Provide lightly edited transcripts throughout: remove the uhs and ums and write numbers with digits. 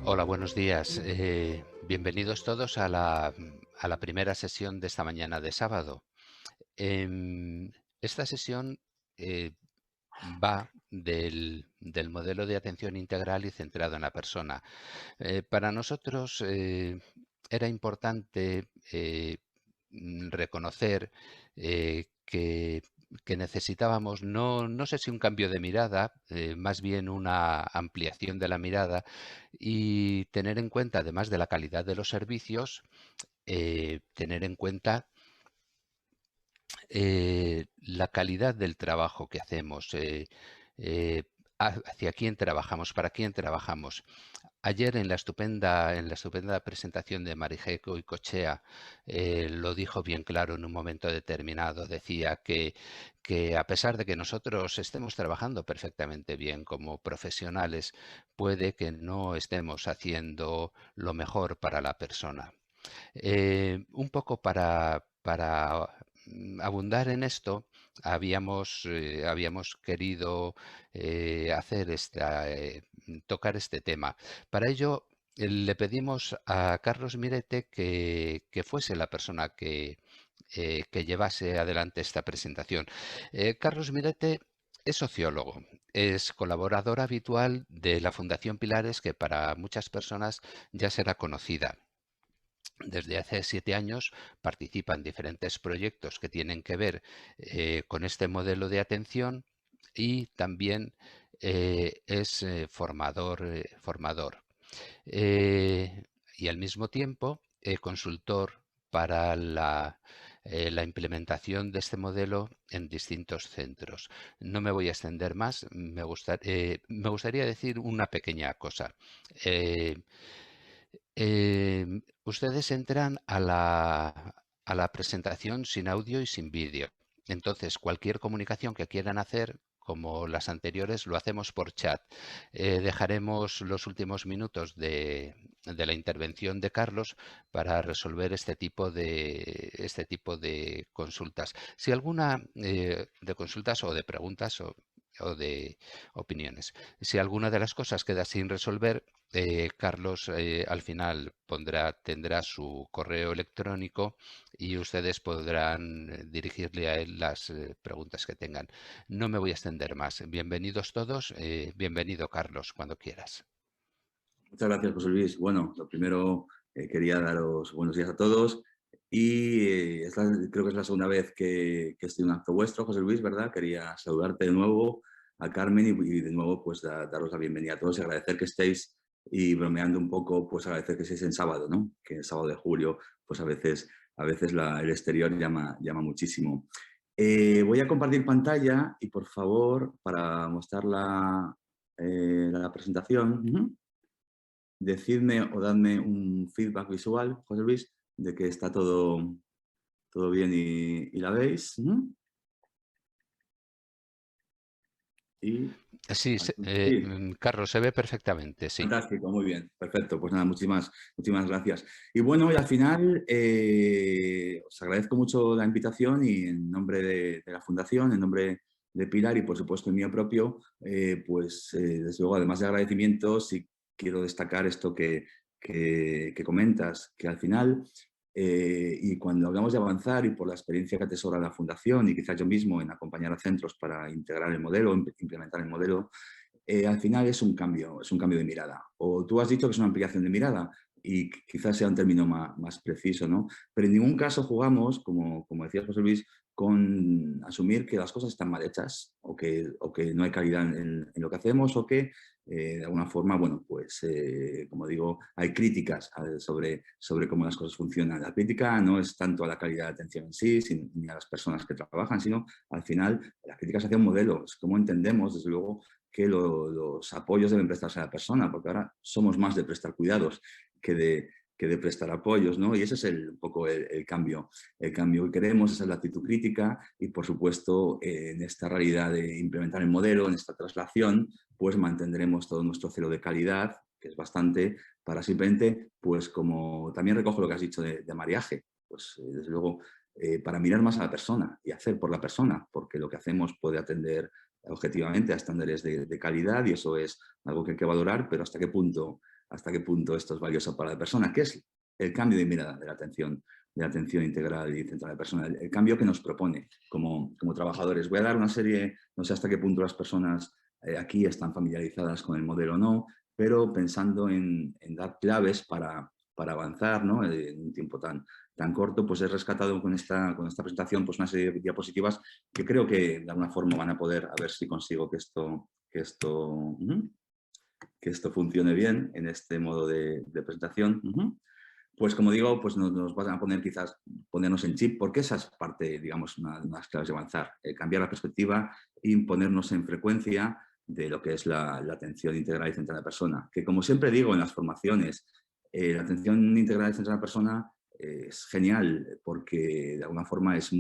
Hola, buenos días. Bienvenidos todos a la primera sesión de esta mañana de sábado. Esta sesión eh, va del modelo de atención integral y centrado en la persona. Para nosotros era importante reconocer que necesitábamos, no sé si un cambio de mirada, más bien una ampliación de la mirada y tener en cuenta, además de la calidad de los servicios, tener en cuenta la calidad del trabajo que hacemos, eh, hacia quién trabajamos, para quién trabajamos. Ayer en la estupenda presentación de Marijeco y Cochea lo dijo bien claro en un momento determinado. Decía que a pesar de que nosotros estemos trabajando perfectamente bien como profesionales, puede que no estemos haciendo lo mejor para la persona. Un poco para abundar en esto, habíamos querido tocar este tema. Para ello, le pedimos a Carlos Mirete que fuese la persona que llevase adelante esta presentación. Carlos Mirete es sociólogo, es colaborador habitual de la Fundación Pilares, que para muchas personas ya será conocida. Desde hace 7 años participa en diferentes proyectos que tienen que ver con este modelo de atención y también es formador. Eh, y al mismo tiempo consultor para la implementación de este modelo en distintos centros. No me voy a extender más, me gustaría decir una pequeña cosa. Eh, Ustedes entran a la presentación sin audio y sin vídeo. Entonces, cualquier comunicación que quieran hacer, como las anteriores, lo hacemos por chat. Dejaremos los últimos minutos de la intervención de Carlos para resolver este tipo de consultas. Si alguna de consultas o de preguntas o de opiniones. Si alguna de las cosas queda sin resolver, Carlos al final tendrá su correo electrónico y ustedes podrán dirigirle a él las preguntas que tengan. No me voy a extender más. Bienvenidos todos. Bienvenido, Carlos, cuando quieras. Muchas gracias, José Luis. Bueno, lo primero, quería daros buenos días a todos y creo que es la segunda vez que estoy en un acto vuestro, José Luis, ¿verdad? Quería saludarte de nuevo, a Carmen, y de nuevo pues daros la bienvenida a todos y agradecer que estéis, y bromeando un poco, pues agradecer que estéis en sábado, ¿no? Que el sábado de julio, pues a veces el exterior llama muchísimo. Voy a compartir pantalla y, por favor, para mostrar la presentación, decidme o dadme un feedback visual, José Luis, de que está todo bien y la veis. Y, Sí, sí, Carlos, se ve perfectamente, sí. fantástico, muy bien, perfecto. Pues nada, muchísimas gracias. Y bueno, y al final os agradezco mucho la invitación y en nombre de la Fundación, en nombre de Pilar y por supuesto en mío propio, desde luego, además de agradecimientos, sí quiero destacar esto que comentas, que al final, y cuando hablamos de avanzar y por la experiencia que atesora la Fundación y quizás yo mismo en acompañar a centros para integrar el modelo, implementar el modelo, al final es un cambio de mirada. O tú has dicho que es una ampliación de mirada y quizás sea un término más preciso, ¿no? Pero en ningún caso jugamos, como decía José Luis, con asumir que las cosas están mal hechas o que no hay calidad en lo que hacemos o que de alguna forma, bueno, pues como digo, hay críticas sobre cómo las cosas funcionan. La crítica no es tanto a la calidad de atención en sí, ni a las personas que trabajan, sino al final la crítica es hacia un modelo, es cómo entendemos, desde luego, que los apoyos deben prestarse a la persona, porque ahora somos más de prestar cuidados que de prestar apoyos, ¿no? Y ese es un poco el cambio. El cambio que queremos, esa es la actitud crítica y, por supuesto, en esta realidad de implementar el modelo, en esta traslación, pues mantendremos todo nuestro celo de calidad, que es bastante, para simplemente, pues como también recojo lo que has dicho de mariaje, pues desde luego, para mirar más a la persona y hacer por la persona, porque lo que hacemos puede atender objetivamente a estándares de calidad y eso es algo que hay que valorar, pero hasta qué punto hasta qué punto esto es valioso para la persona, que es el cambio de mirada de la atención integral y centrada en la persona, el cambio que nos propone como trabajadores. Voy a dar una serie, no sé hasta qué punto las personas aquí están familiarizadas con el modelo o no, pero pensando en dar claves para avanzar, ¿no? En un tiempo tan corto, pues he rescatado con esta presentación pues una serie de diapositivas que creo que de alguna forma van a poder, a ver si consigo que esto funcione bien en este modo de presentación. Pues como digo, pues nos van a poner quizás ponernos en chip, porque esa es parte, digamos, una de las claves de avanzar, cambiar la perspectiva y ponernos en frecuencia de lo que es la atención integral y centrada en la persona. Que como siempre digo en las formaciones, la atención integral y centrada en la persona es genial porque de alguna forma es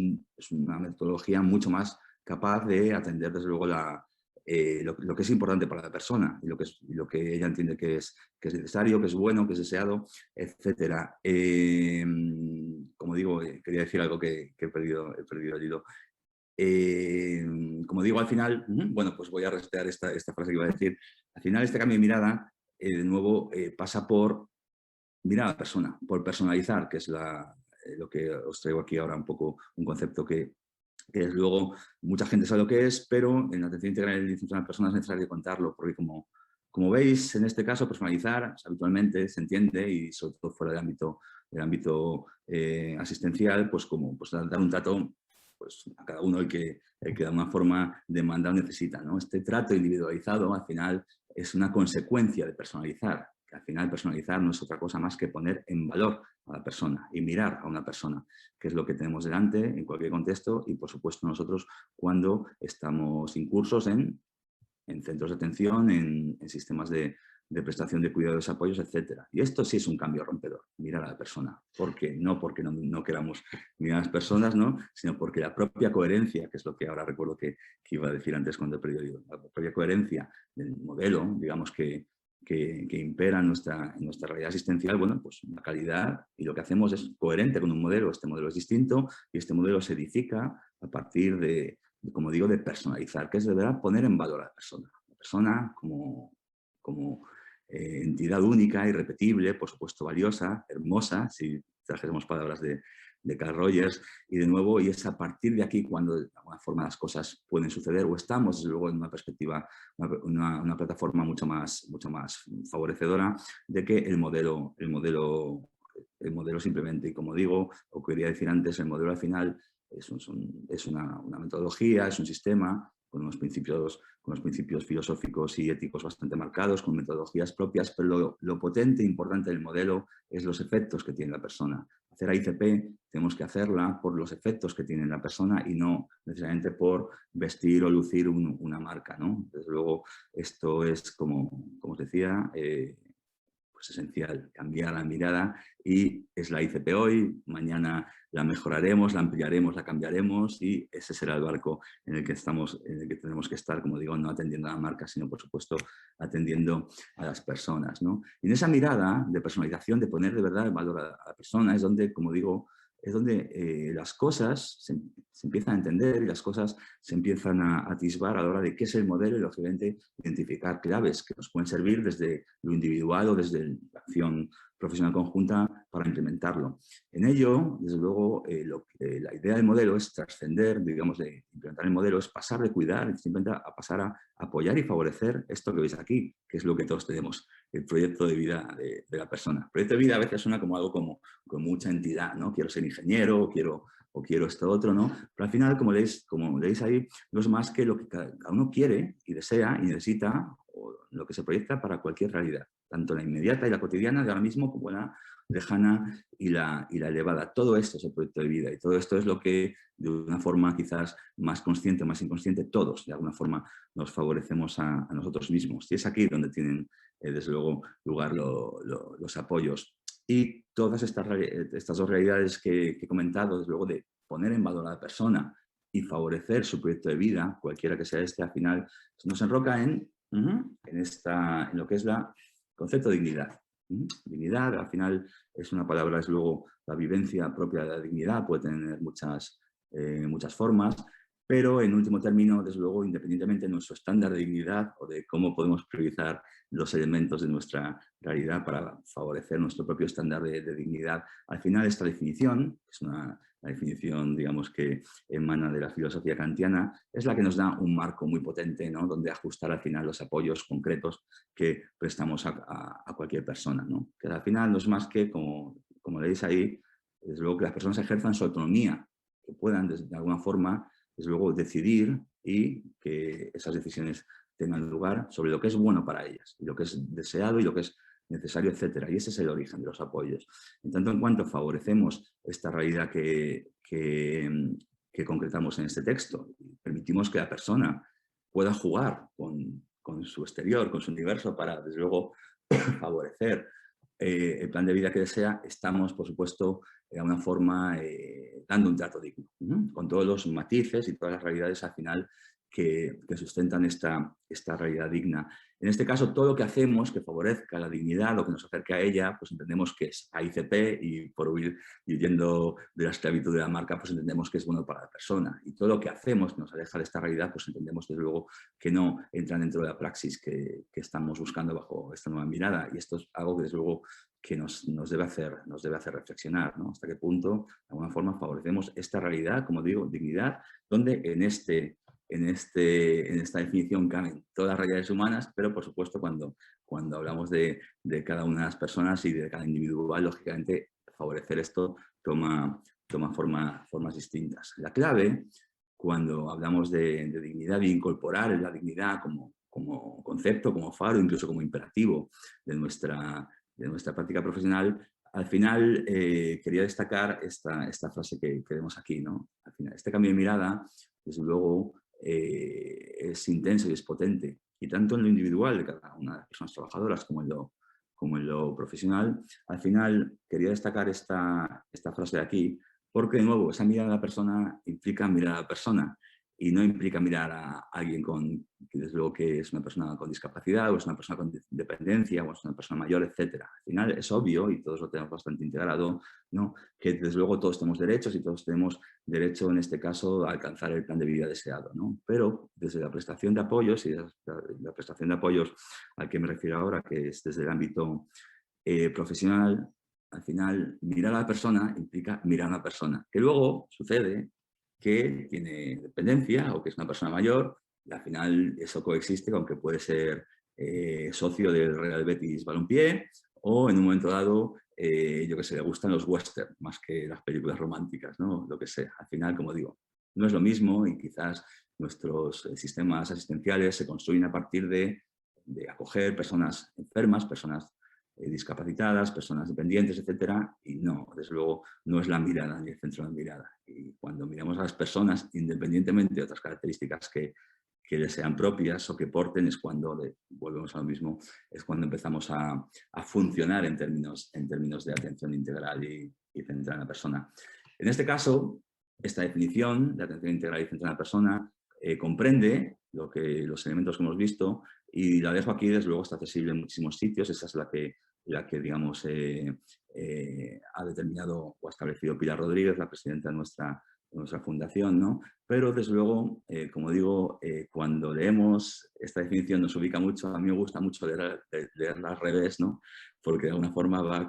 una metodología mucho más capaz de atender desde luego lo que es importante para la persona y lo que ella entiende que es necesario, que es bueno, que es deseado, etcétera. Como digo, quería decir algo que he perdido el hilo. Como digo, al final, bueno, pues voy a rastrear esta frase que iba a decir. Al final, este cambio de mirada, de nuevo, pasa por mirar a la persona, por personalizar, que es lo que os traigo aquí ahora un poco, un concepto que desde luego mucha gente sabe lo que es, pero en la atención integral y centrada en personas es necesario contarlo, porque como veis, en este caso, personalizar habitualmente se entiende, y sobre todo fuera del ámbito asistencial, pues como pues dar un trato pues, a cada uno el que de alguna forma demanda o necesita, ¿no? Este trato individualizado al final es una consecuencia de personalizar, que al final personalizar no es otra cosa más que poner en valor a la persona y mirar a una persona, que es lo que tenemos delante en cualquier contexto y, por supuesto, nosotros cuando estamos incursos en centros de atención, en sistemas de prestación de cuidados, apoyos, etcétera. Y esto sí es un cambio rompedor, mirar a la persona. No porque no queramos mirar a las personas, ¿no? Sino porque la propia coherencia, que es lo que ahora recuerdo que iba a decir antes cuando he perdido el hilo, la propia coherencia del modelo, digamos, que impera en nuestra realidad asistencial, bueno, pues la calidad y lo que hacemos es coherente con un modelo. Este modelo es distinto y este modelo se edifica a partir como digo, de personalizar, que es de verdad poner en valor a la persona como entidad única, irrepetible, por supuesto valiosa, hermosa, si trajésemos palabras de Carl Rogers, y de nuevo, y es a partir de aquí cuando de alguna forma las cosas pueden suceder, o estamos desde luego en una perspectiva, una plataforma mucho más favorecedora de que el modelo simplemente, y como digo, o quería decir antes, el modelo al final es una metodología, es un sistema con unos principios filosóficos y éticos bastante marcados, con metodologías propias, pero lo potente e importante del modelo es los efectos que tiene la persona. Hacer AICP tenemos que hacerla por los efectos que tiene la persona y no necesariamente por vestir o lucir una marca, ¿no? Desde luego, esto es, como os decía, pues esencial, cambiar la mirada, y es la ICP hoy, mañana la mejoraremos, la ampliaremos, la cambiaremos, y ese será el barco en el que tenemos que estar, como digo, no atendiendo a la marca, sino por supuesto atendiendo a las personas, ¿no? Y en esa mirada de personalización, de poner de verdad el valor a la persona, es donde, como digo, es donde las cosas se empiezan a entender y las cosas se empiezan a atisbar a la hora de qué es el modelo y, lógicamente, identificar claves que nos pueden servir desde lo individual o desde la acción profesional conjunta para implementarlo. En ello, desde luego, la idea del modelo es trascender, digamos, de implementar el modelo, es pasar de cuidar, simplemente a pasar a apoyar y favorecer esto que veis aquí, que es lo que todos tenemos, el proyecto de vida de la persona. El proyecto de vida a veces suena como algo con mucha entidad, ¿no? Quiero ser ingeniero o quiero esto otro, ¿no? Pero al final, como leéis ahí, no es más que lo que cada uno quiere y desea y necesita, o lo que se proyecta para cualquier realidad, tanto la inmediata y la cotidiana de ahora mismo como la lejana y la elevada. Todo esto es el proyecto de vida, y todo esto es lo que, de una forma quizás más consciente, más inconsciente, todos de alguna forma nos favorecemos a nosotros mismos. Y es aquí donde tienen, desde luego, lugar los apoyos. Y todas estas dos realidades que he comentado, desde luego, de poner en valor a la persona y favorecer su proyecto de vida, cualquiera que sea este, al final nos enroca en lo que es el concepto de dignidad. Dignidad, al final, es una palabra, es luego la vivencia propia de la dignidad, puede tener muchas formas, pero en último término, desde luego, independientemente de nuestro estándar de dignidad o de cómo podemos priorizar los elementos de nuestra realidad para favorecer nuestro propio estándar de dignidad, al final esta definición, que es una definición, digamos, que emana de la filosofía kantiana, es la que nos da un marco muy potente, ¿no? Donde ajustar al final los apoyos concretos que prestamos a cualquier persona, ¿no? Que al final no es más que, como leéis ahí, desde luego que las personas ejerzan su autonomía, que puedan de alguna forma, desde luego, decidir y que esas decisiones tengan lugar sobre lo que es bueno para ellas, y lo que es deseado y lo que es necesario, etcétera. Y ese es el origen de los apoyos. En tanto en cuanto favorecemos esta realidad que concretamos en este texto, y permitimos que la persona pueda jugar con su exterior, con su universo, para, desde luego, favorecer el plan de vida que desea, estamos, por supuesto, de alguna forma dando un trato digno, ¿no? Con todos los matices y todas las realidades al final que sustentan esta realidad digna. En este caso, todo lo que hacemos que favorezca la dignidad o que nos acerque a ella, pues entendemos que es AICP, y por huir huyendo de la esclavitud de la marca, pues entendemos que es bueno para la persona. Y todo lo que hacemos que nos aleja de esta realidad, pues entendemos desde luego que no entran dentro de la praxis que estamos buscando bajo esta nueva mirada. Y esto es algo que desde luego que nos debe hacer reflexionar, ¿no? Hasta qué punto, de alguna forma, favorecemos esta realidad, como digo, dignidad, donde en esta definición caben todas las realidades humanas, pero por supuesto cuando hablamos de cada una de las personas y de cada individual, lógicamente favorecer esto toma formas distintas. La clave, cuando hablamos de dignidad, de incorporar la dignidad como concepto, como faro, incluso como imperativo de nuestra práctica profesional, al final quería destacar esta frase que vemos aquí, ¿no? Al final, este cambio de mirada, desde luego, es intenso y es potente, y tanto en lo individual de cada una de las personas trabajadoras como en lo profesional. Al final quería destacar esta frase de aquí, porque de nuevo esa mirada a la persona implica mirar a la persona y no implica mirar a alguien que desde luego que es una persona con discapacidad o es una persona con dependencia o es una persona mayor, etc. Al final es obvio, y todos lo tenemos bastante integrado, ¿no? Que desde luego todos tenemos derechos y todos tenemos derecho, en este caso, a alcanzar el plan de vida deseado, ¿no? Pero desde la prestación de apoyos, y la prestación de apoyos al que me refiero ahora, que es desde el ámbito profesional, al final mirar a la persona implica mirar a una persona, que luego sucede que tiene dependencia o que es una persona mayor, y al final eso coexiste con que puede ser socio del Real Betis Balompié, o en un momento dado, yo que sé, le gustan los western más que las películas románticas, ¿no? Lo que sea. Al final, como digo, no es lo mismo, y quizás nuestros sistemas asistenciales se construyen a partir de acoger personas enfermas, personas discapacitadas, personas dependientes, etcétera, y no, desde luego, no es la mirada ni el centro de la mirada. Y cuando miramos a las personas, independientemente de otras características que les sean propias o que porten, es cuando, volvemos a lo mismo, es cuando empezamos a funcionar en términos de atención integral y centrada en la persona. En este caso, esta definición de atención integral y centrada en la persona comprende los elementos que hemos visto, y la dejo aquí, desde luego está accesible en muchísimos sitios. Esa es la que digamos, ha determinado o ha establecido Pilar Rodríguez, la presidenta de nuestra fundación, ¿no? Pero, desde luego, como digo, cuando leemos esta definición nos ubica mucho. A mí me gusta mucho leerla al revés, ¿no? Porque de alguna forma va es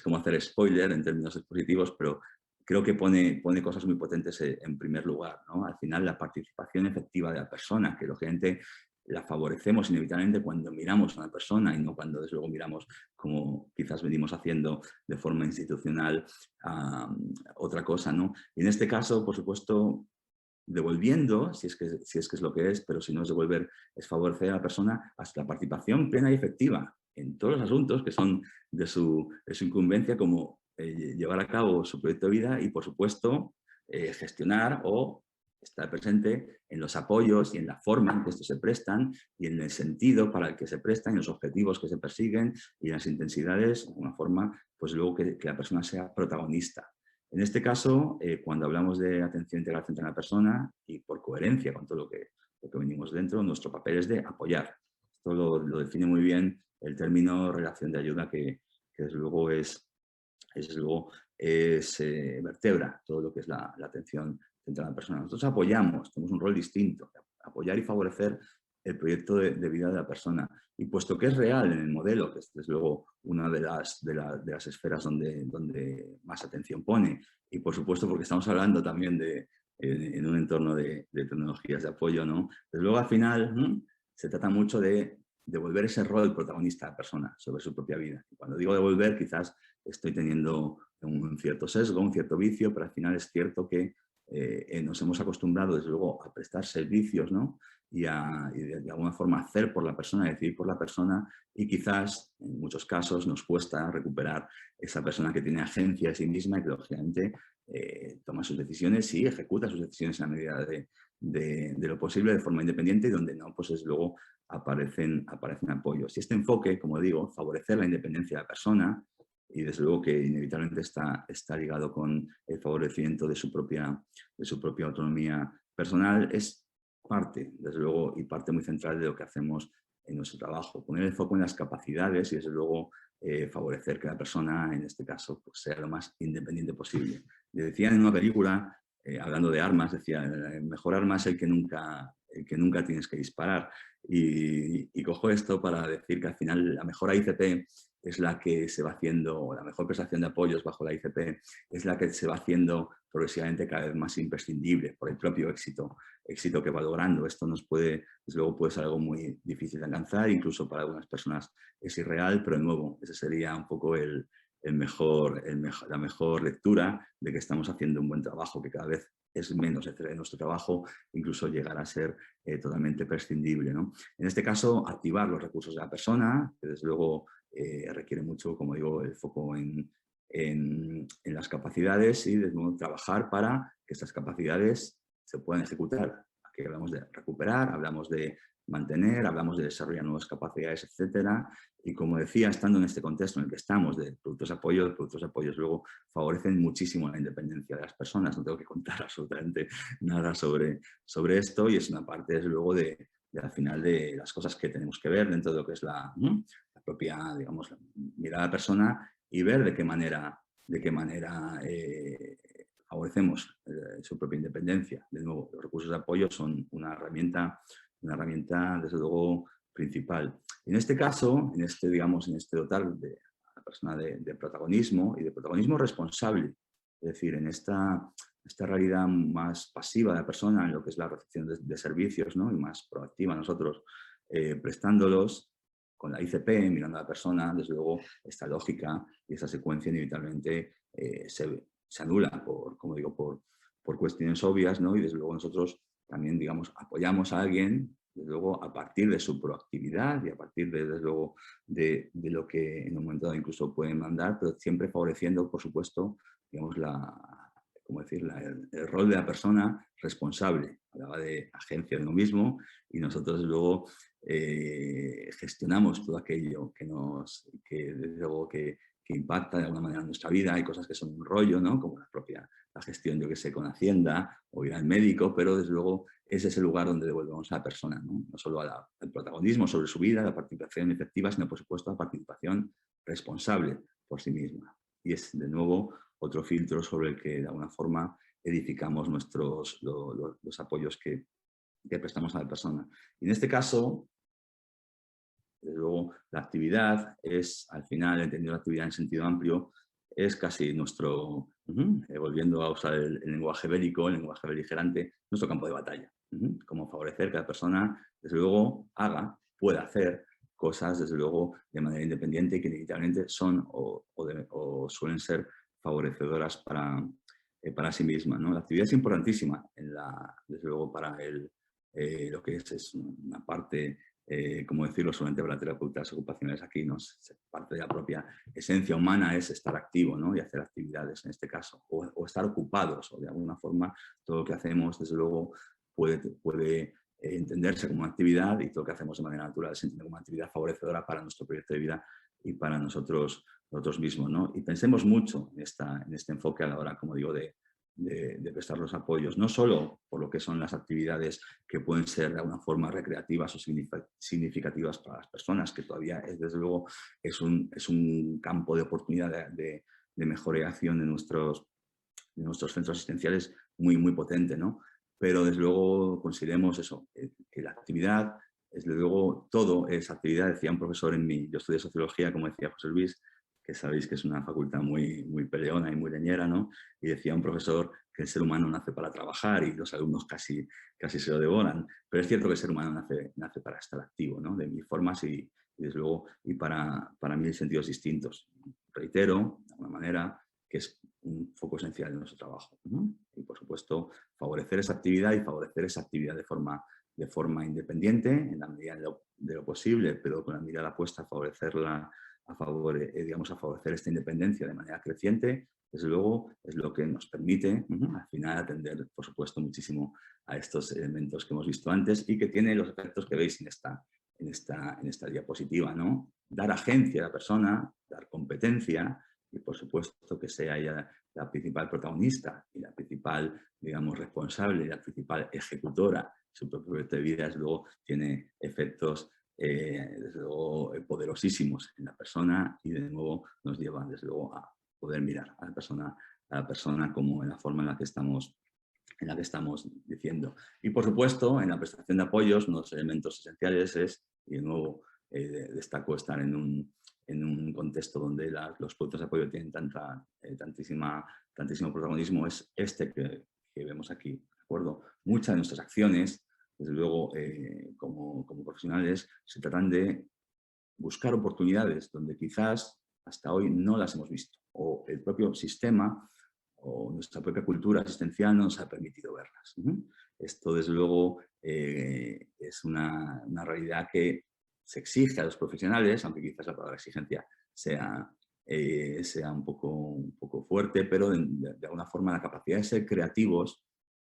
como hacer spoiler en términos expositivos, pero creo que pone cosas muy potentes en primer lugar, ¿no? Al final, la participación efectiva de la persona, que lógicamente la favorecemos inevitablemente cuando miramos a una persona y no cuando, desde luego, miramos, como quizás venimos haciendo de forma institucional, otra cosa, ¿no? Y en este caso, por supuesto, devolviendo, si es que es lo que es, pero si no es devolver, es favorecer a la persona hasta la participación plena y efectiva en todos los asuntos que son de su incumbencia, como llevar a cabo su proyecto de vida y, por supuesto, gestionar o estar presente en los apoyos y en la forma en que estos se prestan y en el sentido para el que se prestan y los objetivos que se persiguen y las intensidades, de una forma, pues luego que la persona sea protagonista. En este caso, cuando hablamos de atención integral centrada en la persona, y por coherencia con todo lo que venimos dentro, nuestro papel es de apoyar. Esto lo define muy bien el término relación de ayuda, que desde luego vertebra todo lo que es la atención centrado en la persona. Nosotros apoyamos, tenemos un rol distinto, apoyar y favorecer el proyecto de vida de la persona. Y puesto que es real en el modelo, que es desde luego una de las esferas donde más atención pone, y por supuesto porque estamos hablando también en un entorno de tecnologías de apoyo, ¿no? Desde luego al final se trata mucho de devolver ese rol protagonista a la persona sobre su propia vida. Y cuando digo devolver, quizás estoy teniendo un cierto sesgo, un cierto vicio, pero al final es cierto que nos hemos acostumbrado desde luego a prestar servicios, ¿no? Y de alguna forma hacer por la persona, decidir por la persona, y quizás en muchos casos nos cuesta recuperar esa persona que tiene agencia de sí misma y que lógicamente toma sus decisiones y ejecuta sus decisiones en la medida de lo posible de forma independiente, y donde no, pues desde luego aparecen apoyos. Y este enfoque, como digo, favorecer la independencia de la persona, y desde luego que inevitablemente está ligado con el favorecimiento de su propia autonomía personal, es parte, desde luego, y parte muy central de lo que hacemos en nuestro trabajo. Poner el foco en las capacidades y, desde luego, favorecer que la persona, en este caso, pues, sea lo más independiente posible. Le decían en una película, hablando de armas, decía, el mejor arma es el que nunca tienes que disparar. Y cojo esto para decir que al final la mejor AICP es la que se va haciendo, la mejor prestación de apoyos bajo la ICP es la que se va haciendo progresivamente cada vez más imprescindible por el propio éxito que va logrando. Esto desde luego puede ser algo muy difícil de alcanzar, incluso para algunas personas es irreal, pero de nuevo, ese sería un poco la mejor lectura de que estamos haciendo un buen trabajo, que cada vez es menos de nuestro trabajo, incluso llegar a ser totalmente prescindible, ¿no? En este caso, activar los recursos de la persona, que desde luego requiere mucho, como digo, el foco en las capacidades, y desde luego trabajar para que estas capacidades se puedan ejecutar. Aquí hablamos de recuperar, hablamos de mantener, hablamos de desarrollar nuevas capacidades, etcétera. Y como decía, estando en este contexto en el que estamos de productos de apoyo, los productos de apoyo luego favorecen muchísimo la independencia de las personas. No tengo que contar absolutamente nada sobre esto, y es una parte, desde luego, al final de las cosas que tenemos que ver dentro de lo que es la propia, digamos, mirada a la persona, y ver de qué manera favorecemos su propia independencia. De nuevo, los recursos de apoyo son una herramienta desde luego principal. En este caso, en este dotar de la persona de protagonismo, y de protagonismo responsable, es decir, en esta realidad más pasiva de la persona en lo que es la recepción de servicios, ¿no? Y más proactiva nosotros prestándolos con la ICP, mirando a la persona, desde luego esta lógica y esta secuencia inevitablemente se anula como digo, por cuestiones obvias, ¿no? Y desde luego nosotros también, digamos, apoyamos a alguien, desde luego, a partir de su proactividad y a partir, desde luego, de lo que en un momento dado incluso pueden mandar, pero siempre favoreciendo, por supuesto, digamos, el rol de la persona responsable. Hablaba de agencia de uno mismo, y nosotros, desde luego, gestionamos todo aquello desde luego, que impacta de alguna manera en nuestra vida. Hay cosas que son un rollo, ¿no? Como la gestión, yo que sé, con Hacienda o ir al médico, pero desde luego ese es el lugar donde devolvemos a la persona, ¿no? No solo al protagonismo sobre su vida, la participación efectiva, sino por supuesto la participación responsable por sí misma. Y es de nuevo otro filtro sobre el que de alguna forma edificamos los apoyos que prestamos a la persona. Y en este caso, desde luego, la actividad es, al final, entendiendo la actividad en sentido amplio, es casi volviendo a usar el lenguaje bélico, el lenguaje beligerante, nuestro campo de batalla. Cómo favorecer que la persona, desde luego, pueda hacer cosas, desde luego, de manera independiente, que inevitablemente son o suelen ser favorecedoras para sí misma, ¿no? La actividad es importantísima, desde luego, para lo que es una parte, como decirlo, solamente para terapeutas ocupacionales aquí, ¿no? Parte de la propia esencia humana es estar activo, ¿no? Y hacer actividades en este caso, o estar ocupados, o de alguna forma todo lo que hacemos, desde luego, puede entenderse como una actividad, y todo lo que hacemos de manera natural se entiende como una actividad favorecedora para nuestro proyecto de vida y para nosotros mismos, ¿no? Y pensemos mucho en este enfoque a la hora, como digo, de prestar los apoyos, no solo por lo que son las actividades que pueden ser de alguna forma recreativas o significativas para las personas, que todavía desde luego es un campo de oportunidad de mejora y acción de nuestros centros asistenciales muy potente, ¿no? Pero desde luego consideremos eso, que la actividad, desde luego todo es actividad. Decía un profesor yo estudié sociología, como decía José Luis, que sabéis que es una facultad muy peleona y muy leñera, ¿no? Y decía un profesor que el ser humano nace para trabajar y los alumnos casi se lo devoran. Pero es cierto que el ser humano nace para estar activo, ¿no? De mil formas y desde luego, y para mil sentidos distintos. Reitero, de alguna manera, que es un foco esencial de nuestro trabajo, ¿no? Y, por supuesto, favorecer esa actividad y favorecer esa actividad de forma independiente, en la medida de lo posible, pero con la mirada puesta a favorecerla, digamos, a favorecer esta independencia de manera creciente. Desde luego, es lo que nos permite, al final, atender, por supuesto, muchísimo a estos elementos que hemos visto antes y que tienen los efectos que veis en esta diapositiva, ¿no? Dar agencia a la persona, dar competencia y, por supuesto, que sea ella la principal protagonista y la principal, digamos, responsable y la principal ejecutora. Su propio proyecto de vida, desde luego, tiene efectos desde luego, poderosísimos en la persona y, de nuevo, nos lleva, desde luego, a poder mirar a la persona como en la forma en la que estamos diciendo. Y, por supuesto, en la prestación de apoyos, uno de los elementos esenciales es, y de nuevo destaco estar en un contexto donde los productos de apoyo tienen tantísimo protagonismo, es este que vemos aquí. ¿De acuerdo? Muchas de nuestras acciones, desde luego, como profesionales, se tratan de buscar oportunidades donde quizás hasta hoy no las hemos visto, o el propio sistema o nuestra propia cultura asistencial no nos ha permitido verlas. Esto, desde luego, es una realidad que se exige a los profesionales, aunque quizás la palabra exigencia sea un poco fuerte, pero de alguna forma la capacidad de ser creativos,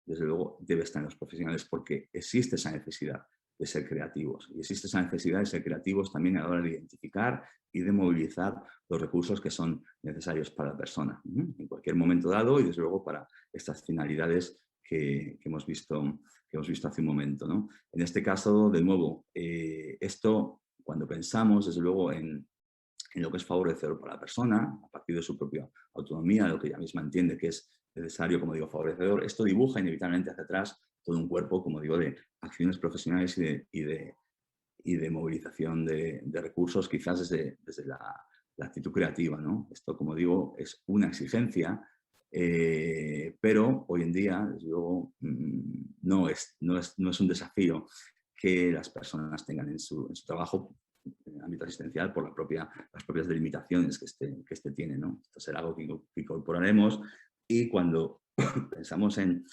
desde luego, debe estar en los profesionales porque existe esa necesidad de ser creativos. Y existe esa necesidad de ser creativos también a la hora de identificar y de movilizar los recursos que son necesarios para la persona, en cualquier momento dado y, desde luego, para estas finalidades que hemos visto hace un momento, ¿no? En este caso, de nuevo, esto, cuando pensamos, desde luego, en lo que es favorecedor para la persona, a partir de su propia autonomía, lo que ella misma entiende que es necesario, como digo, favorecedor, esto dibuja inevitablemente hacia atrás todo un cuerpo, como digo, de acciones profesionales y de movilización de recursos, quizás desde la actitud creativa, ¿no? Esto, como digo, es una exigencia, pero hoy en día, desde luego, no es un desafío que las personas tengan en su trabajo en el ámbito asistencial por las propias delimitaciones que este tiene, ¿no? Esto será algo que incorporaremos y cuando pensamos en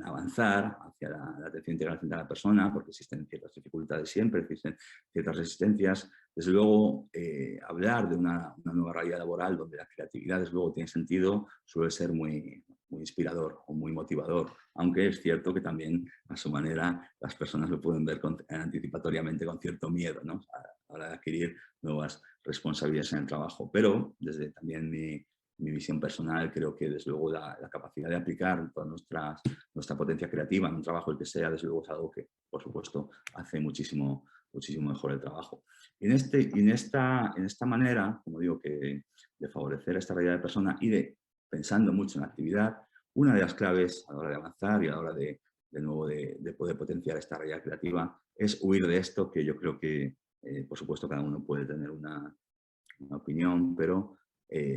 avanzar hacia la atención integral frente a la persona, porque existen ciertas dificultades siempre, existen ciertas resistencias. Desde luego, hablar de una nueva realidad laboral donde la creatividad, desde luego, tiene sentido, suele ser muy inspirador o muy motivador, aunque es cierto que también, a su manera, las personas lo pueden ver anticipatoriamente con cierto miedo, ¿no? A la hora de adquirir nuevas responsabilidades en el trabajo. Pero, desde también mi visión personal, creo que desde luego la capacidad de aplicar toda nuestra potencia creativa en un trabajo el que sea, desde luego es algo que, por supuesto, hace muchísimo mejor el trabajo. Y en esta manera, como digo, que de favorecer esta realidad de persona y pensando mucho en la actividad, una de las claves a la hora de avanzar y a la hora de nuevo de poder potenciar esta realidad creativa es huir de esto, que yo creo que, por supuesto, cada uno puede tener una opinión, pero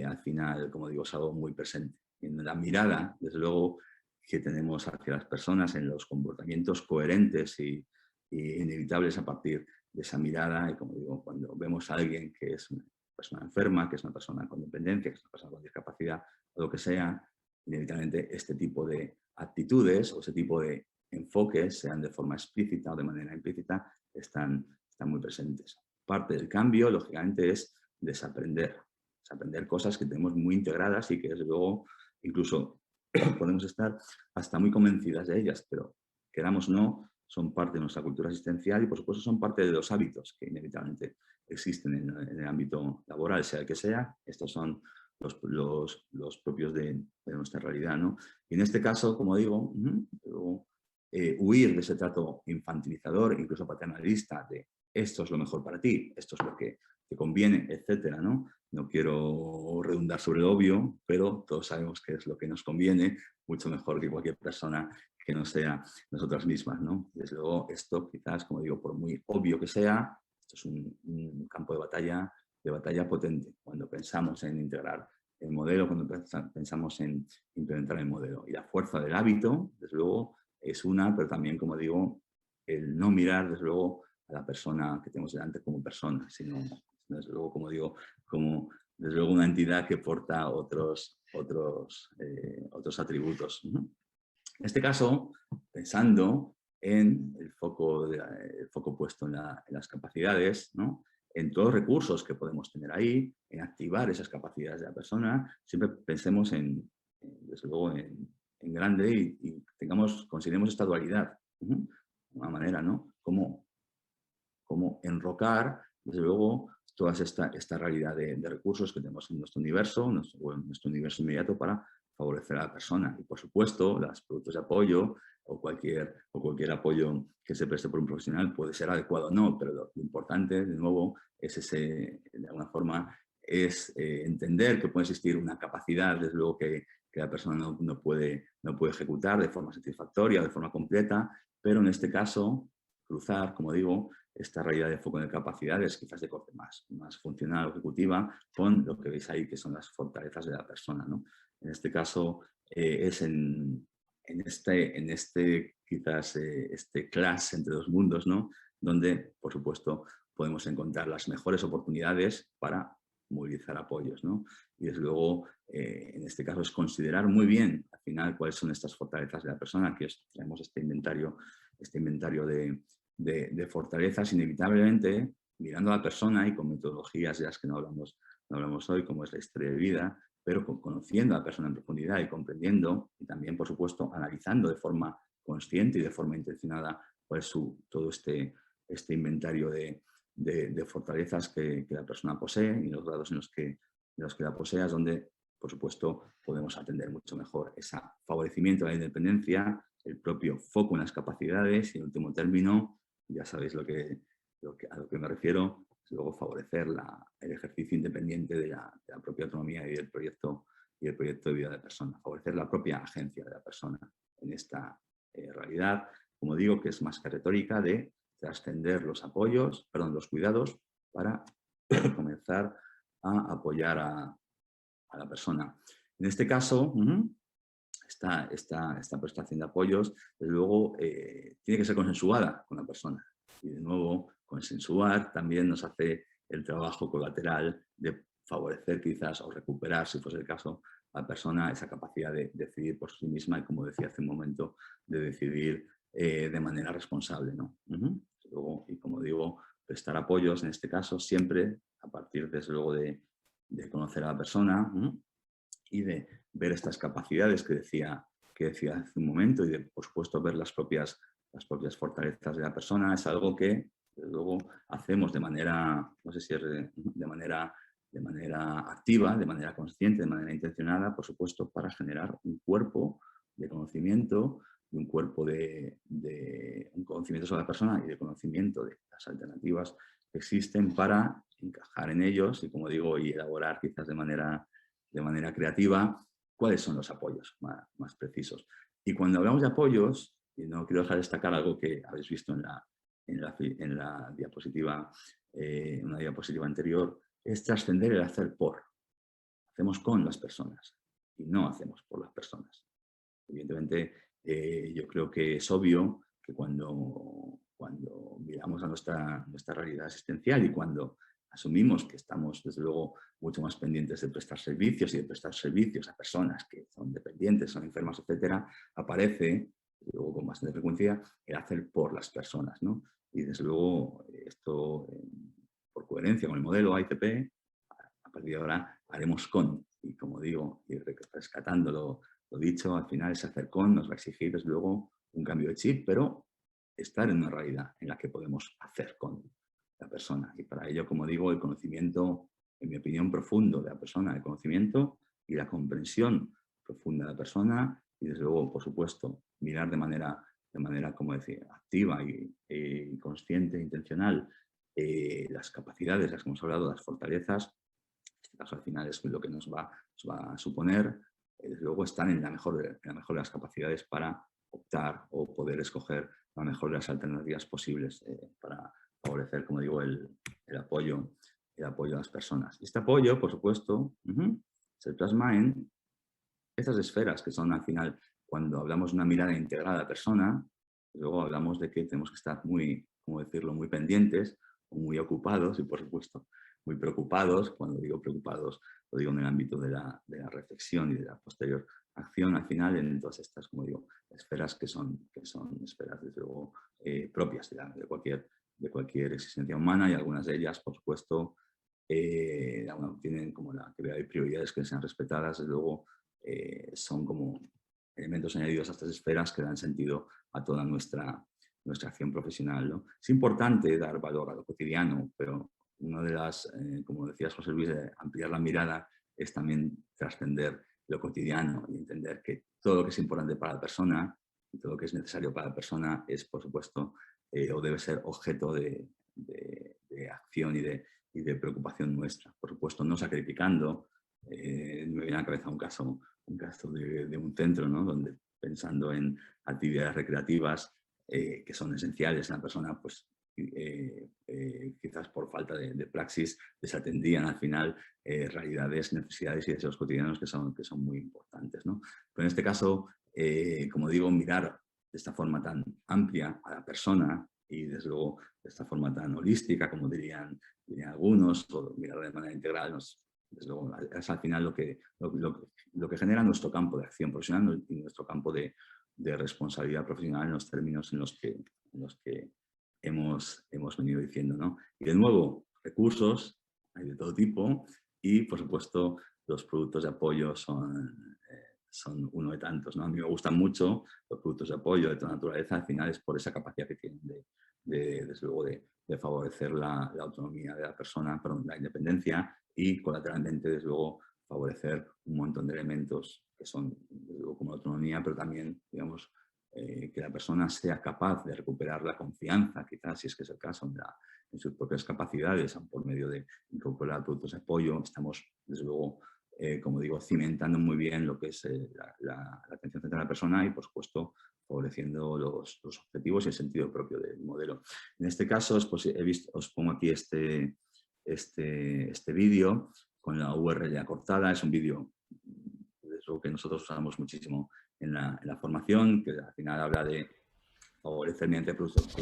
al final, como digo, es algo muy presente. En la mirada, desde luego, que tenemos hacia las personas, en los comportamientos coherentes y inevitables a partir de esa mirada, y como digo, cuando vemos a alguien que es una persona enferma, que es una persona con dependencia, que es una persona con discapacidad, o lo que sea, inevitablemente este tipo de actitudes o ese tipo de enfoques, sean de forma explícita o de manera implícita, están muy presentes. Parte del cambio, lógicamente, es desaprender cosas que tenemos muy integradas y que, desde luego, incluso podemos estar hasta muy convencidas de ellas, pero queramos o no, son parte de nuestra cultura asistencial y, por supuesto, son parte de los hábitos que inevitablemente existen en el ámbito laboral, sea el que sea. Estos son los propios de nuestra realidad, ¿no? Y en este caso, como digo, huir de ese trato infantilizador, incluso paternalista, de esto es lo mejor para ti, esto es lo que te conviene, etcétera, ¿no? No quiero redundar sobre lo obvio, pero todos sabemos qué es lo que nos conviene, mucho mejor que cualquier persona que no sea nosotras mismas, ¿no? Desde luego, esto quizás, como digo, por muy obvio que sea, esto es un campo de batalla potente cuando pensamos en integrar el modelo, cuando pensamos en implementar el modelo. Y la fuerza del hábito, desde luego, es una, pero también, como digo, el no mirar, desde luego, a la persona que tenemos delante como persona, sino, desde luego, como digo, como desde luego una entidad que porta otros atributos. En este caso, pensando en el foco puesto en las capacidades, ¿no? En todos los recursos que podemos tener ahí, en activar esas capacidades de la persona, siempre pensemos desde luego, en grande y consideremos esta dualidad. Una manera, ¿no? Cómo enrocar, desde luego, toda esta realidad de recursos que tenemos en nuestro universo, nuestro universo inmediato para favorecer a la persona. Y, por supuesto, los productos de apoyo o cualquier apoyo que se preste por un profesional puede ser adecuado o no, pero lo importante, de nuevo, es de alguna forma, es entender que puede existir una capacidad, desde luego, que la persona no puede ejecutar de forma satisfactoria, de forma completa, pero en este caso, cruzar, como digo, esta realidad de foco de capacidades, quizás de corte más funcional o ejecutiva, con lo que veis ahí, que son las fortalezas de la persona, ¿no? En este caso, es en quizás este clash entre dos mundos, ¿no? Donde, por supuesto, podemos encontrar las mejores oportunidades para movilizar apoyos, ¿no? Y desde luego, en este caso, es considerar muy bien, al final, cuáles son estas fortalezas de la persona, que tenemos este inventario de fortalezas, inevitablemente, mirando a la persona y con metodologías de las que no hablamos hoy, como es la historia de vida, pero conociendo a la persona en profundidad y comprendiendo, y también, por supuesto, analizando de forma consciente y de forma intencionada cuál es todo este inventario de fortalezas que la persona posee y los grados en los que la posea, es donde, por supuesto, podemos atender mucho mejor ese favorecimiento de la independencia, el propio foco en las capacidades y, en último término, ya sabéis a lo que me refiero, es luego favorecer el ejercicio independiente de la propia autonomía y del proyecto de vida de la persona, favorecer la propia agencia de la persona en esta realidad, como digo, que es más que retórica, de trascender los cuidados para comenzar a apoyar a la persona. En este caso, esta prestación de apoyos, desde luego, tiene que ser consensuada con la persona. Y, de nuevo, consensuar también nos hace el trabajo colateral de favorecer quizás o recuperar, si fuese el caso, a la persona esa capacidad de decidir por sí misma y, como decía hace un momento, de decidir de manera responsable, ¿no? Luego, y como digo, prestar apoyos, en este caso, siempre a partir, desde luego, de conocer a la persona y de ver estas capacidades que decía hace un momento y de, por supuesto, ver las propias fortalezas de la persona. Es algo que, desde luego, hacemos de manera, no sé si es de manera activa, de manera consciente, de manera intencionada, por supuesto, para generar un cuerpo de conocimiento y un cuerpo un conocimiento sobre la persona y de conocimiento de las alternativas que existen para encajar en ellos y, como digo, y elaborar quizás de manera creativa cuáles son los apoyos más precisos. Y cuando hablamos de apoyos, y no quiero dejar de destacar algo que habéis visto en la diapositiva, una diapositiva anterior, es trascender el hacer por. Hacemos con las personas y no hacemos por las personas. Evidentemente, yo creo que es obvio que cuando miramos a nuestra realidad existencial y cuando asumimos que estamos, desde luego, mucho más pendientes de prestar servicios y de prestar servicios a personas que son dependientes, son enfermas, etcétera, aparece, desde luego, con bastante frecuencia, el hacer por las personas, ¿no? Y, desde luego, esto, por coherencia con el modelo AICP, a partir de ahora haremos con, y, como digo, y rescatándolo lo dicho, al final ese hacer con nos va a exigir, desde luego, un cambio de chip, pero estar en una realidad en la que podemos hacer con la persona. Y para ello, como digo, el conocimiento, en mi opinión, profundo de la persona, el conocimiento y la comprensión profunda de la persona y, desde luego, por supuesto, mirar de manera como decía, activa y consciente, intencional, las capacidades, las que hemos hablado, las fortalezas, en este caso al final es lo que nos va a suponer, desde luego están en la mejor de las capacidades para optar o poder escoger la mejor de las alternativas posibles para favorecer, como digo, el apoyo a las personas. Y este apoyo, por supuesto, se plasma en estas esferas que son al final, cuando hablamos de una mirada integral a la persona, luego hablamos de que tenemos que estar muy, ¿cómo decirlo?, muy pendientes o muy ocupados y, por supuesto, muy preocupados. Cuando digo preocupados, lo digo en el ámbito de la reflexión y de la posterior acción, al final, en todas estas, como digo, esferas que son esferas, desde luego, propias de cualquier existencia humana, y algunas de ellas, por supuesto, tienen como la que hay prioridades que sean respetadas, desde luego, son como elementos añadidos a estas esferas que dan sentido a toda nuestra acción profesional, ¿no? Es importante dar valor a lo cotidiano, pero una de las, como decías José Luis, de ampliar la mirada es también trascender lo cotidiano y entender que todo lo que es importante para la persona y todo lo que es necesario para la persona es, por supuesto, o debe ser objeto de acción y de preocupación nuestra. Por supuesto, no sacrificando. Me viene a la cabeza un caso de un centro, ¿no?, donde pensando en actividades recreativas que son esenciales en la persona, pues quizás por falta de praxis desatendían al final realidades, necesidades y deseos cotidianos que son muy importantes, ¿no? Pero en este caso, como digo, mirar de esta forma tan amplia a la persona y desde luego de esta forma tan holística, como dirían algunos, o mirar de manera integral, desde luego, es al final lo que genera nuestro campo de acción profesional y nuestro campo de responsabilidad profesional en los términos en los que hemos venido diciendo, ¿no? Y de nuevo, recursos hay de todo tipo y, por supuesto, los productos de apoyo son uno de tantos, ¿no? A mí me gustan mucho los productos de apoyo de toda naturaleza, al final es por esa capacidad que tienen desde luego, de favorecer la autonomía de la persona, perdón, la independencia y colateralmente, desde luego, favorecer un montón de elementos que son, desde luego, como la autonomía, pero también, digamos, que la persona sea capaz de recuperar la confianza, quizás, si es que es el caso, en sus propias capacidades, por medio de incorporar productos de apoyo. Estamos, desde luego, como digo, cimentando muy bien lo que es la atención central a la persona y, por supuesto, favoreciendo los objetivos y el sentido propio del modelo. En este caso, os pongo aquí este vídeo con la URL acortada. Es un vídeo que nosotros usamos muchísimo en la formación, que al final habla de favorecer mediante productos.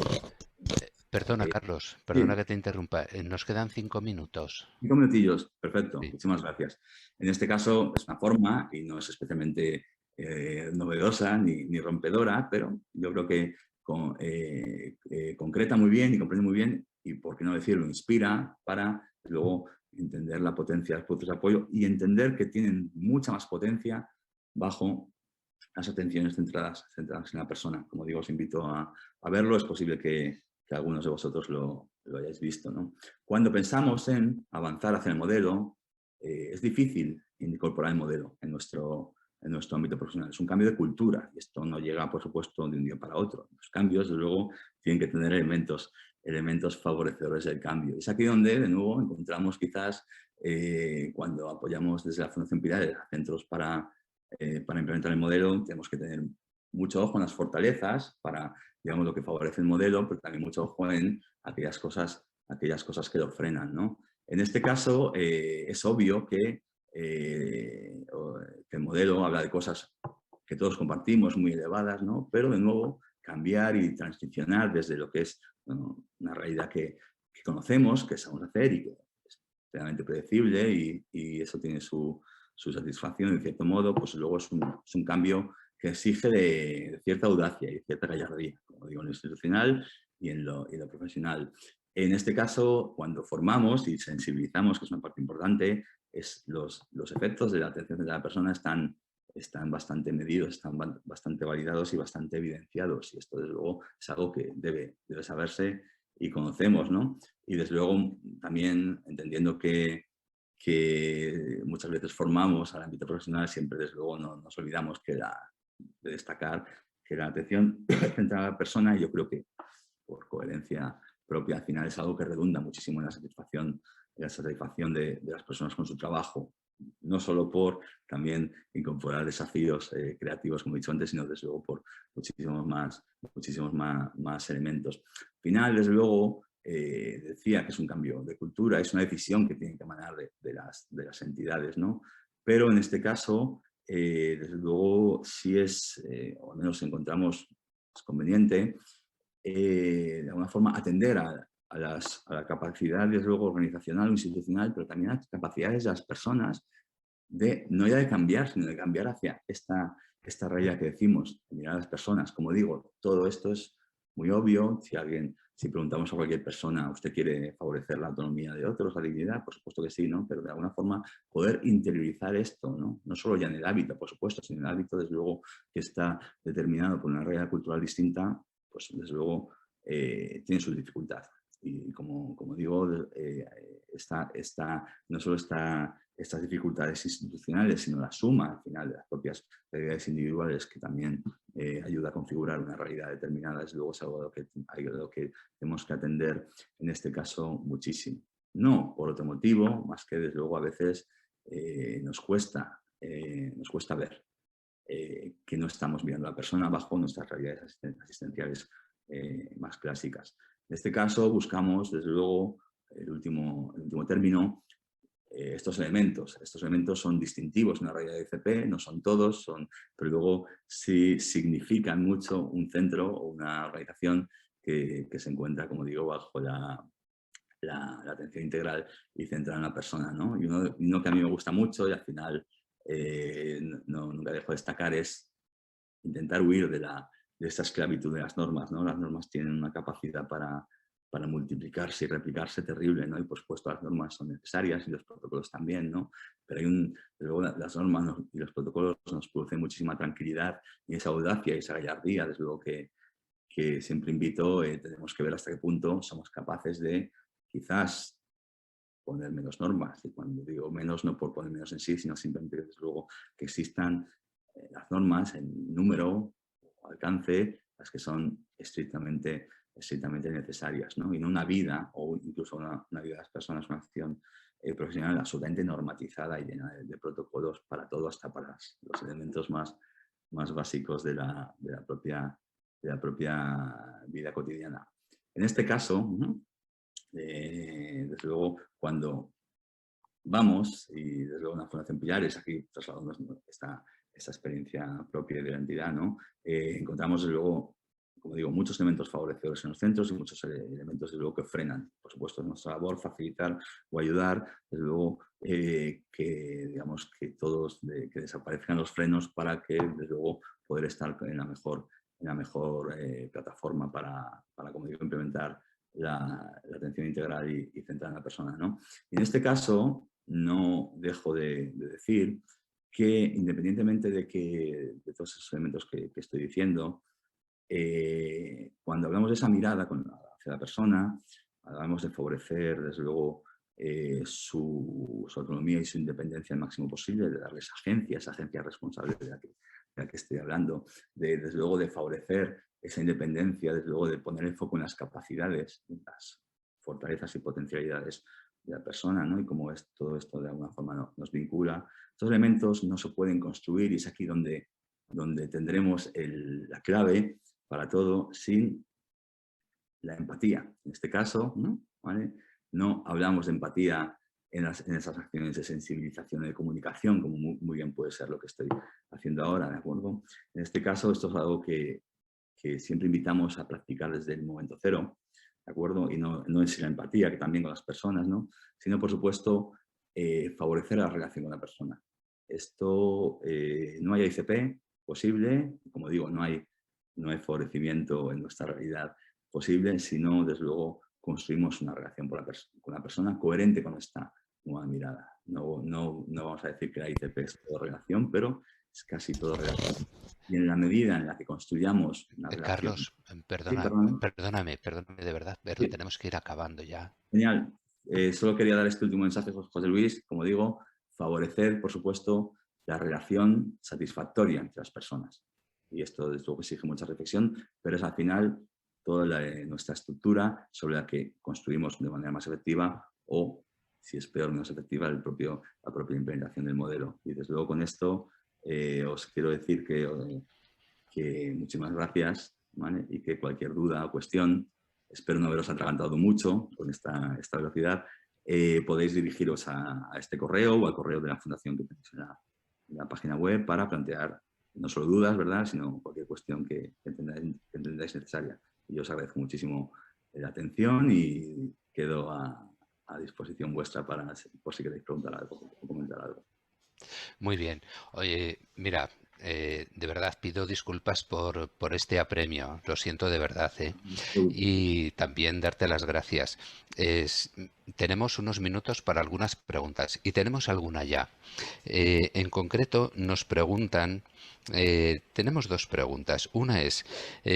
Perdona, Carlos, Sí, perdona que te interrumpa. Nos quedan 5 minutos. 5 minutillos, perfecto, Sí. muchísimas gracias. En este caso es una forma y no es especialmente novedosa ni rompedora, pero yo creo que concreta muy bien y comprende muy bien y, por qué no decirlo, inspira para luego entender la potencia de los productos de apoyo y entender que tienen mucha más potencia bajo las atenciones centradas en la persona. Como digo, os invito a verlo, es posible que algunos de vosotros lo hayáis visto, ¿no? Cuando pensamos en avanzar hacia el modelo, es difícil incorporar el modelo en nuestro ámbito profesional. Es un cambio de cultura y esto no llega, por supuesto, de un día para otro. Los cambios, desde luego, tienen que tener elementos favorecedores del cambio. Es aquí donde, de nuevo, encontramos quizás cuando apoyamos desde la Fundación Pilares a centros para implementar el modelo, tenemos que tener mucho ojo en las fortalezas para, digamos, lo que favorece el modelo, pero también mucho ojo en aquellas cosas que lo frenan, ¿no? En este caso, es obvio que el modelo habla de cosas que todos compartimos, muy elevadas, ¿no? Pero, de nuevo, cambiar y transicionar desde lo que es, bueno, una realidad que conocemos, que sabemos hacer y que es plenamente predecible y eso tiene su satisfacción, en cierto modo, pues luego es un cambio que exige de cierta audacia y cierta gallardía, como digo, en lo institucional y en lo profesional. En este caso, cuando formamos y sensibilizamos, que es una parte importante, los efectos de la atención de la persona están bastante medidos, están bastante validados y bastante evidenciados. Y esto, desde luego, es algo que debe saberse y conocemos, ¿no? Y, desde luego, también entendiendo que muchas veces formamos al ámbito profesional, siempre, desde luego, no nos olvidamos de destacar que la atención centrada a la persona, y yo creo que por coherencia propia, al final es algo que redunda muchísimo en la satisfacción de las personas con su trabajo. No solo por también incorporar desafíos creativos, como he dicho antes, sino desde luego por muchísimos más elementos. Al final, desde luego, decía que es un cambio de cultura, es una decisión que tiene que emanar de las entidades, ¿no? Pero en este caso, desde luego, sí es, o al menos encontramos conveniente, de alguna forma atender a la capacidad, desde luego, organizacional o institucional, pero también a las capacidades de las personas no ya de cambiar, sino de cambiar hacia esta realidad que decimos, de mirar a las personas. Como digo, todo esto es muy obvio. Si preguntamos a cualquier persona, ¿usted quiere favorecer la autonomía de otros, la dignidad? Por supuesto que sí, ¿no? Pero de alguna forma poder interiorizar esto, ¿no? No solo ya en el hábito, por supuesto, sino en el hábito, desde luego, que está determinado por una realidad cultural distinta, pues desde luego tiene sus dificultades. Y como digo, no solo estas dificultades institucionales, sino la suma al final de las propias realidades individuales que también ayuda a configurar una realidad determinada, desde luego es algo a lo que tenemos que atender en este caso muchísimo. No por otro motivo, más que desde luego a veces nos cuesta ver que no estamos mirando a la persona bajo nuestras realidades asistenciales más clásicas. En este caso buscamos, desde luego, el último término, estos elementos. Estos elementos son distintivos en la realidad de ICP, no son todos, pero luego sí significan mucho un centro o una organización que se encuentra, como digo, bajo la atención integral y centrada en la persona, ¿no? Y uno que a mí me gusta mucho y al final nunca dejo de destacar es intentar huir de esta esclavitud de las normas, ¿no? Las normas tienen una capacidad para multiplicarse y replicarse terrible, ¿no? Y por supuesto las normas son necesarias y los protocolos también, ¿no? Pero luego las normas y los protocolos nos producen muchísima tranquilidad y esa audacia y esa gallardía, desde luego que siempre invito, tenemos que ver hasta qué punto somos capaces de quizás poner menos normas. Y cuando digo menos, no por poner menos en sí, sino simplemente, desde luego, que existan las normas en número o alcance, las que son estrictamente necesarias, ¿no? Y no una vida, o incluso una vida de las personas, una acción profesional absolutamente normatizada y llena de protocolos para todo, hasta para los elementos más básicos de la propia vida cotidiana. En este caso, ¿no? Desde luego, cuando vamos, y desde luego una Fundación Pilares, aquí trasladamos esta experiencia propia de la entidad, ¿no? Encontramos desde luego, como digo, muchos elementos favorecedores en los centros y muchos elementos desde luego que frenan. Por supuesto, es nuestra labor facilitar o ayudar, desde luego, que desaparezcan los frenos para que, desde luego, poder estar en la mejor plataforma para, como digo, implementar la atención integral y centrada en la persona, ¿no? Y en este caso, no dejo de decir que, independientemente de todos esos elementos que estoy diciendo, cuando hablamos de esa mirada hacia la persona, hablamos de favorecer, desde luego, su autonomía y su independencia al máximo posible, de darles esa agencia responsable de la que estoy hablando, desde luego de favorecer esa independencia, desde luego de poner el foco en las capacidades, en las fortalezas y potencialidades de la persona, ¿no? Y cómo todo esto de alguna forma nos vincula. Estos elementos no se pueden construir y es aquí donde tendremos la clave para todo sin la empatía. En este caso, ¿no? ¿Vale? No hablamos de empatía en esas acciones de sensibilización y de comunicación, como muy bien puede ser lo que estoy haciendo ahora, ¿de acuerdo? En este caso, esto es algo que siempre invitamos a practicar desde el momento cero, ¿de acuerdo? Y no es la empatía, que también con las personas, ¿no? Sino, por supuesto, favorecer la relación con la persona. Esto, no hay ICP posible, como digo, no hay favorecimiento en nuestra realidad posible, sino, desde luego, construimos una relación con la persona coherente con esta nueva mirada. No vamos a decir que la ICP es todo relación, pero es casi todo relación. Y en la medida en la que construyamos una relación... Carlos, Sí, perdón. perdóname de verdad, pero Sí, tenemos que ir acabando ya. genial. Solo quería dar este último mensaje, José Luis. Como digo, favorecer, por supuesto, la relación satisfactoria entre las personas. Y esto, desde luego, exige mucha reflexión, pero es al final nuestra estructura sobre la que construimos de manera más efectiva o, si es peor, menos efectiva, la propia implementación del modelo. Y desde luego con esto os quiero decir que muchísimas gracias, ¿vale? Y que cualquier duda o cuestión, espero no haberos atragantado mucho con esta velocidad, podéis dirigiros a este correo o al correo de la Fundación que tenéis en la página web para plantear no solo dudas, ¿verdad?, sino cualquier cuestión que entendáis necesaria. Y yo os agradezco muchísimo la atención y quedo a disposición vuestra por si queréis preguntar algo o comentar algo. Muy bien. Oye, mira, de verdad pido disculpas por este apremio. Lo siento de verdad, ¿eh? Y también darte las gracias. Tenemos unos minutos para algunas preguntas y tenemos alguna ya. En concreto nos preguntan, tenemos dos preguntas. Una es,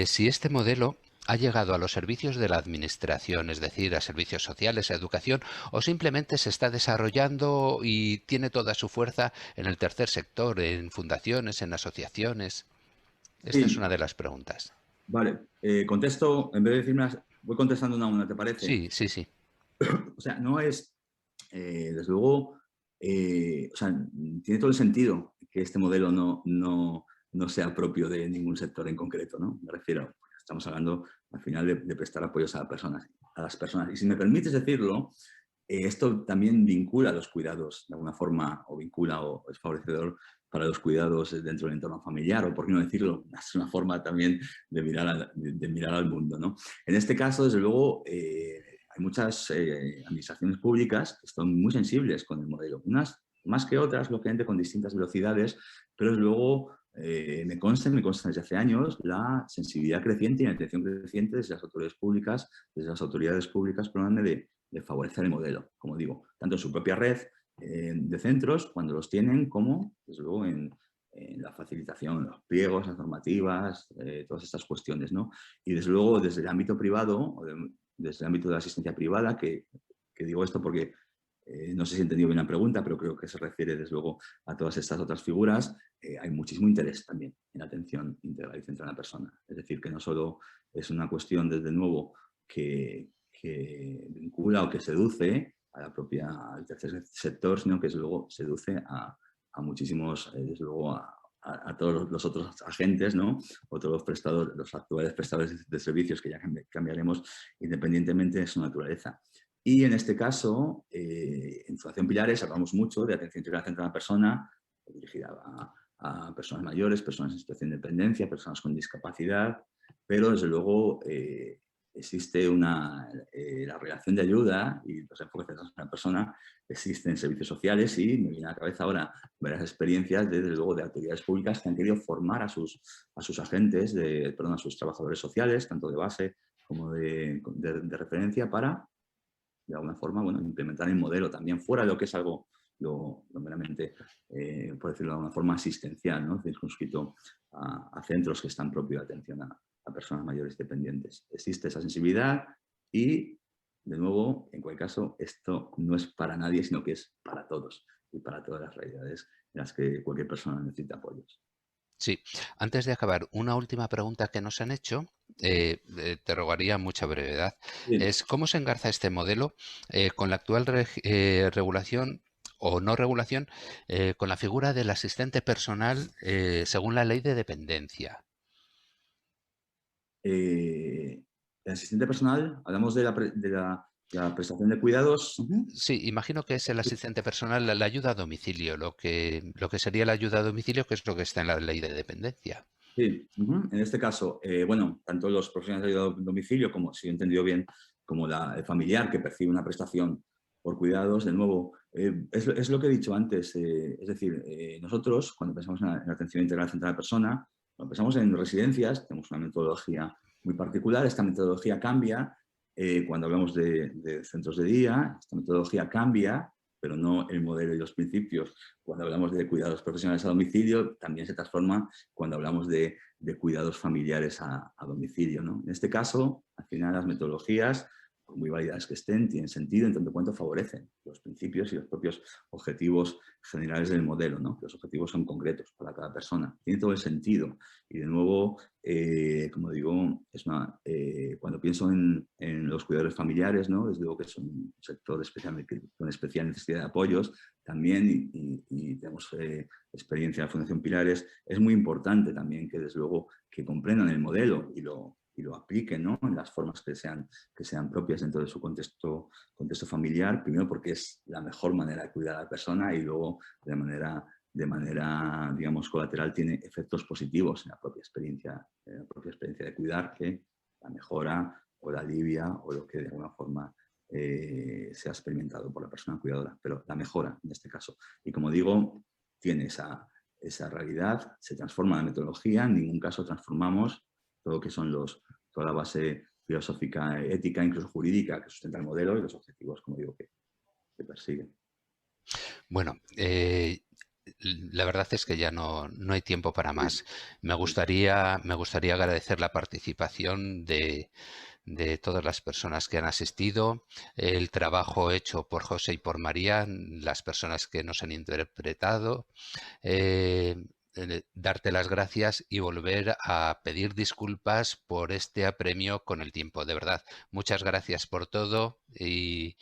si este modelo ha llegado a los servicios de la administración, es decir, a servicios sociales, a educación, o simplemente se está desarrollando y tiene toda su fuerza en el tercer sector, en fundaciones, en asociaciones. Esta es Sí, una de las preguntas. vale. Contesto, en vez de decirme, voy contestando una a una, ¿te parece? Sí, sí, sí. O sea, no es, desde luego, o sea, tiene todo el sentido que este modelo no sea propio de ningún sector en concreto, ¿no? Me refiero, estamos hablando al final de prestar apoyos a las personas. Y si me permites decirlo, esto también vincula los cuidados de alguna forma, o vincula o es favorecedor para los cuidados dentro del entorno familiar, o por qué no decirlo, es una forma también de mirar al mundo, ¿no? En este caso, desde luego, hay muchas administraciones públicas que están muy sensibles con el modelo, unas más que otras, lógicamente con distintas velocidades, pero desde luego me consta desde hace años la sensibilidad creciente y la atención creciente desde las autoridades públicas, perdóname, de favorecer el modelo, como digo, tanto en su propia red de centros, cuando los tienen, como, desde luego, en la facilitación, los pliegos, las normativas, todas estas cuestiones, ¿no? Y desde luego, desde el ámbito privado, desde el ámbito de la asistencia privada, que digo esto porque no sé si he entendido bien la pregunta, pero creo que se refiere, desde luego, a todas estas otras figuras, hay muchísimo interés también en la atención integral y centrada en la persona. Es decir, que no solo es una cuestión, desde nuevo, que vincula o que seduce al tercer sector, sino que desde luego seduce a muchísimos, desde luego a todos los otros agentes, ¿no? O todos los prestadores, los actuales prestadores de servicios que ya cambiaremos independientemente de su naturaleza. Y en este caso, en Fundación Pilares hablamos mucho de atención integral centrada en la persona, dirigida a personas mayores, personas en situación de dependencia, personas con discapacidad, pero desde luego existe la relación de ayuda y los enfoques centrados en la persona existen en servicios sociales y me viene a la cabeza ahora varias experiencias desde luego de autoridades públicas que han querido formar a sus agentes, a sus trabajadores sociales, tanto de base como de referencia, para de alguna forma, bueno, implementar el modelo también fuera de lo que es algo lo meramente, por decirlo de alguna forma, asistencial, ¿no? Circunscrito a centros que están propios de atención a personas mayores dependientes. Existe esa sensibilidad y, de nuevo, en cualquier caso, esto no es para nadie, sino que es para todos y para todas las realidades en las que cualquier persona necesita apoyos. Sí, antes de acabar, una última pregunta que nos han hecho, te rogaría mucha brevedad, Sí. es ¿cómo se engarza este modelo con la actual regulación o no regulación con la figura del asistente personal según la ley de dependencia? El asistente personal, hablamos de la prestación de cuidados. Sí, imagino que es el asistente personal, la ayuda a domicilio, lo que sería la ayuda a domicilio, que es lo que está en la ley de dependencia. Sí, en este caso, bueno, tanto los profesionales de ayuda a domicilio como, si he entendido bien, como el familiar que percibe una prestación por cuidados, de nuevo, es lo que he dicho antes, es decir, nosotros cuando pensamos en la atención integral centrada en la persona, cuando pensamos en residencias, tenemos una metodología muy particular, esta metodología cambia cuando hablamos de centros de día, esta metodología cambia, pero no el modelo y los principios. Cuando hablamos de cuidados profesionales a domicilio, también se transforma cuando hablamos de cuidados familiares a domicilio, ¿no? En este caso, al final las metodologías por muy válidas que estén, tienen sentido en tanto cuanto favorecen los principios y los propios objetivos generales del modelo, ¿no? Los objetivos son concretos para cada persona. Tiene todo el sentido. Y de nuevo, como digo, cuando pienso en los cuidadores familiares, ¿no? Desde luego que son un sector con especial necesidad de apoyos también y tenemos experiencia en la Fundación Pilares. Es muy importante también que desde luego que comprendan el modelo y lo apliquen, ¿no? En las formas que sean propias dentro de su contexto familiar, primero porque es la mejor manera de cuidar a la persona y luego de manera, digamos, colateral tiene efectos positivos en la propia experiencia de cuidar, que la mejora o la alivia o lo que de alguna forma sea experimentado por la persona cuidadora, pero la mejora en este caso. Y como digo, tiene esa realidad, se transforma la metodología, en ningún caso transformamos todo lo que son toda la base filosófica, ética, incluso jurídica que sustenta el modelo y los objetivos, como digo, que persigue. Bueno, la verdad es que ya no hay tiempo para más. Me gustaría agradecer la participación de todas las personas que han asistido, el trabajo hecho por José y por María, las personas que nos han interpretado, darte las gracias y volver a pedir disculpas por este apremio con el tiempo. De verdad, muchas gracias por todo y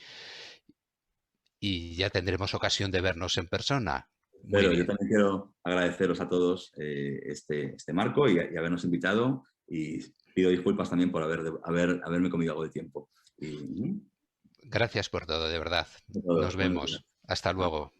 ya tendremos ocasión de vernos en persona. Muy Pero yo bien. también quiero agradeceros a todos este marco y habernos invitado y pido disculpas también por haberme comido algo de tiempo. Gracias por todo, de verdad. Nos Buenos días. vemos. Hasta luego.